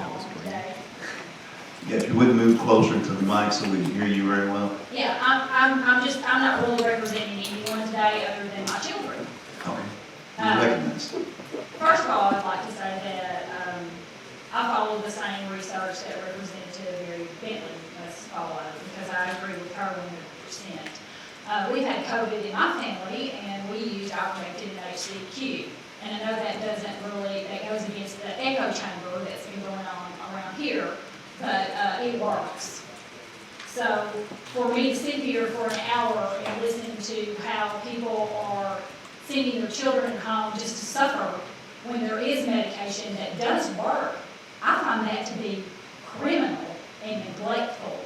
today. Yeah, if you would move closer to the mic so we can hear you very well. Yeah, I'm not really representing anyone today other than my children. Okay. You recognize. First of all, I'd like to say that I follow the same research that Representative Bentley must follow, because I agree with her 100%. We've had COVID in my family, and we used ivermectin and HCQ. And I know that goes against the echo chamber that's been going on around here, but it works. So for me to sit here for an hour and listen to how people are sending their children home just to suffer when there is medication that does work, I find that to be criminal and neglectful.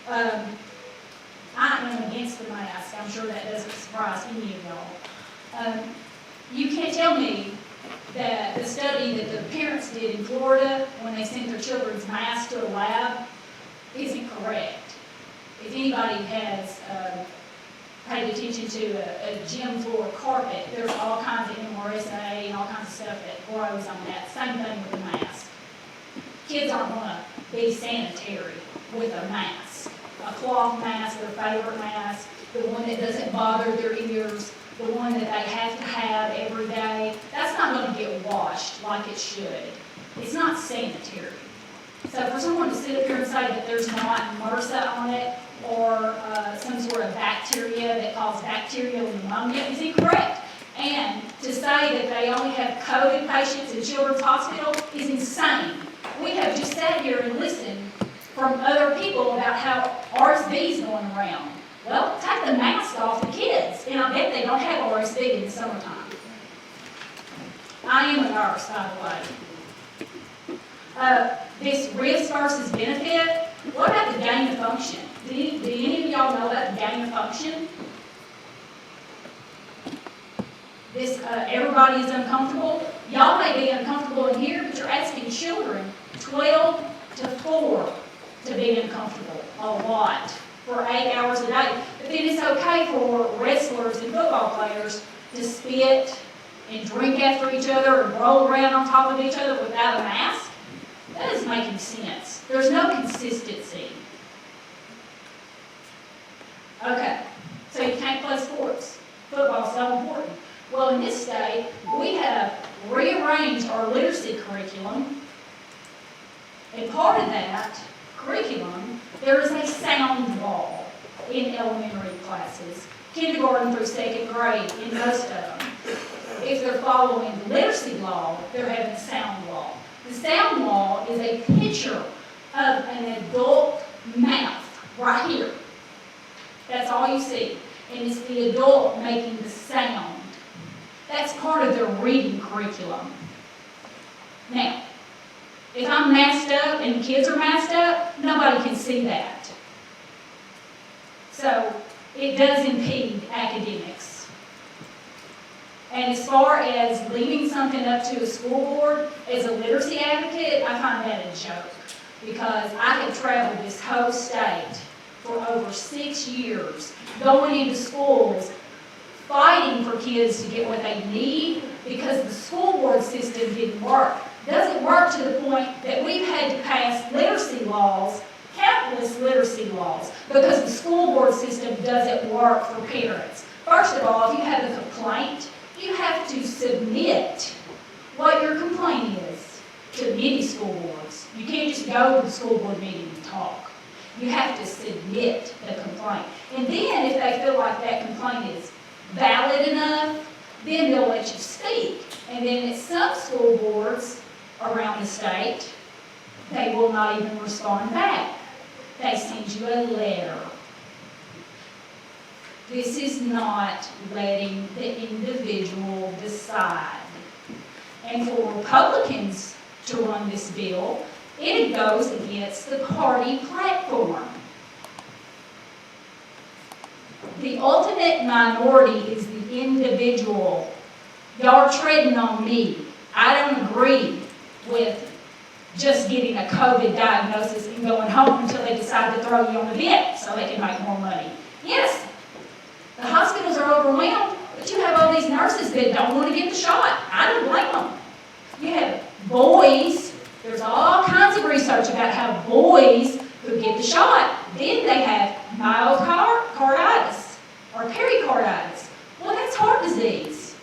I am against the mask. I'm sure that doesn't surprise any of y'all. You can't tell me that the study that the parents did in Florida when they sent their children's masks to a lab isn't correct. If anybody has paid attention to a gym floor carpet, there's all kinds of MRSA and all kinds of stuff that grows on that. Same thing with the mask. Kids aren't going to be sanitary with a mask. A cloth mask, their favorite mask, the one that doesn't bother their ears, the one that they have to have every day, that's not going to get washed like it should. It's not sanitary. So for someone to sit up here and say that there's not MRSA on it, or some sort of bacteria that causes bacterial pneumonia is incorrect. And to say that they only have COVID patients in Children's Hospital is insane. We have just sat here and listened from other people about how RSV is going around. Well, take the mask off the kids, and I bet they don't have RSV in the summertime. I am a nurse, by the way. This risk versus benefit, what about the gain of function? Do any of y'all know about the gain of function? Everybody is uncomfortable. Y'all may be uncomfortable in here, but you're asking children 12 to 4 to be uncomfortable a lot for 8 hours a day. But then it's okay for wrestlers and football players to spit and drink after each other and roll around on top of each other without a mask. That doesn't make any sense. There's no consistency. Okay, so you can't play sports. Football's so important. Well, in this state, we have rearranged our literacy curriculum. And part of that curriculum, there is a sound wall in elementary classes, kindergarten through 2nd grade in most of them. If they're following the literacy law, they're having a sound wall. The sound wall is a picture of an adult mouth right here. That's all you see. And it's the adult making the sound. That's part of their reading curriculum. Now, if I'm masked up and the kids are masked up, nobody can see that. So it does impede academics. And as far as leaving something up to a school board, as a literacy advocate, I find that a joke. Because I have traveled this whole state for over 6 years, going into schools, fighting for kids to get what they need, because the school board system didn't work. Doesn't work to the point that we've had to pass literacy laws, countless literacy laws, because the school board system doesn't work for parents. First of all, if you have a complaint, you have to submit what your complaint is to many school boards. You can't just go to the school board meeting and talk. You have to submit the complaint. And then if they feel like that complaint is valid enough, then they'll let you speak. And then at some school boards around the state, they will not even respond back. They send you a letter. This is not letting the individual decide. And for Republicans to run this bill, it goes against the party platform. The ultimate minority is the individual. Y'all are treading on me. I don't agree with just getting a COVID diagnosis and going home until they decide to throw you on the vent so they can make more money. Yes, the hospitals are overwhelmed, but you have all these nurses that don't want to get the shot. I don't blame them. You have boys, there's all kinds of boys who get the shot, then they have myocarditis or pericarditis. Well, that's heart disease.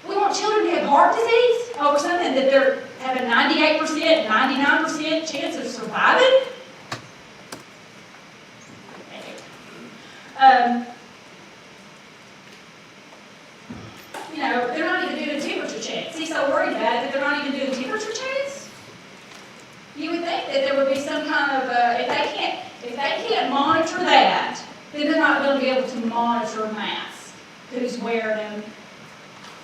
We want children to have heart disease over something that they're have a 98%, 99% chance of surviving? You know, they're not even doing temperature checks. He's so worried about it that they're not even doing temperature checks. You would think that there would be some kind of, if they can't monitor that, then they're not going to be able to monitor masks. Who's wearing them?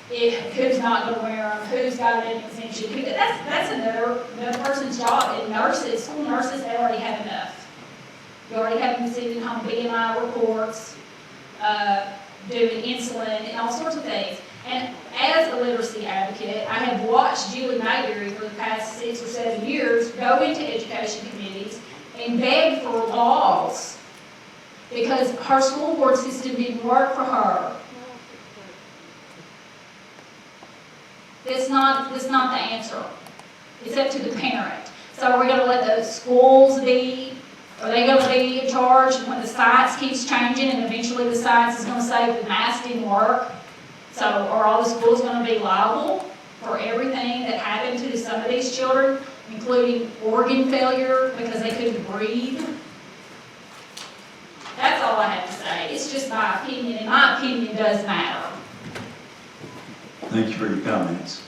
Who's not going to wear them? Who's got an exemption? That's another person's job. And nurses, school nurses, they already have enough. You already have them sending home BMI reports, doing insulin, and all sorts of things. And as a literacy advocate, I have watched Julie Mayberry for the past 6 or 7 years go into education committees and beg for laws because her school board system didn't work for her. That's not the answer. It's up to the parent. So are we going to let the schools be? Are they going to be in charge when the science keeps changing and eventually the science is going to say the mask didn't work? So are all the schools going to be liable for everything that happened to some of these children, including organ failure because they couldn't breathe? That's all I have to say. It's just my opinion, and my opinion does matter. Thank you for your comments.